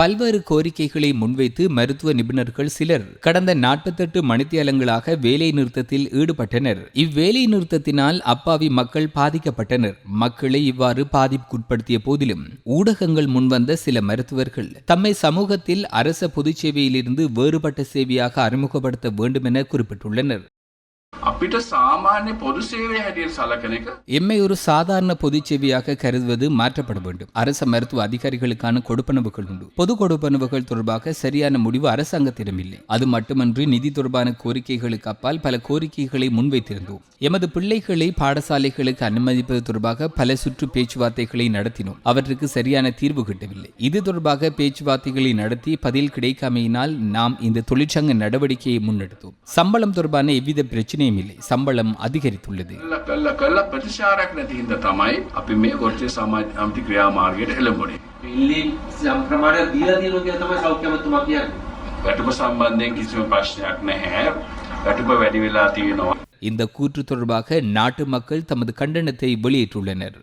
பல்வேறு கோரிக்கைகளை முன்வைத்து மருத்துவ நிபுணர்கள் சிலர் கடந்த 48 மணித்தியாலங்களாக வேலை நிறுத்தத்தில் ஈடுபட்டனர். இவ்வேலை நிறுத்தத்தினால் அப்பாவி மக்கள் பாதிக்கப்பட்டனர். மக்களை இவ்வாறு பாதிப்புக்குட்படுத்திய போதிலும் ஊடகங்கள் முன்வந்த சில மருத்துவர்கள் தம்மை சமூகத்தில் அரச பொதுச் சேவையிலிருந்து வேறுபட்ட சேவையாக அறிமுகப்படுத்த வேண்டும் என குறிப்பிட்டுள்ளனர். எம்மை ஒரு சாதாரண பொதுச் சேவையாக கருதுவது மாற்றப்பட வேண்டும். அரச மருத்துவ அதிகாரிகளுக்கான கொடுப்பனவுகள் உண்டு. பொது கொடுப்பனவுகள் தொடர்பாக சரியான முடிவு அரசாங்கத்திடம் இல்லை. அது மட்டுமன்றி நிதி தொடர்பான கோரிக்கைகளுக்கு அப்பால் பல கோரிக்கைகளை முன்வைத்திருந்தோம். எமது பிள்ளைகளை பாடசாலைகளுக்கு அனுமதிப்பது தொடர்பாக பல சுற்று பேச்சுவார்த்தைகளை நடத்தினோம். அவற்றுக்கு சரியான தீர்வு கிட்டவில்லை. இது தொடர்பாக பேச்சுவார்த்தைகளை நடத்தி பதில் கிடைக்காமையினால் நாம் இந்த தொழிற்சங்க நடவடிக்கையை முன்னெடுத்தோம். சம்பளம் தொடர்பான எவ்வித பிரச்சனையும் இல்லை. சம்பளம் அதிகரித்துள்ளது. இந்த கூற்று தொடர்பாக நாட்டு மக்கள் தமது கண்டனத்தை வெளியிட்டுள்ளனர்.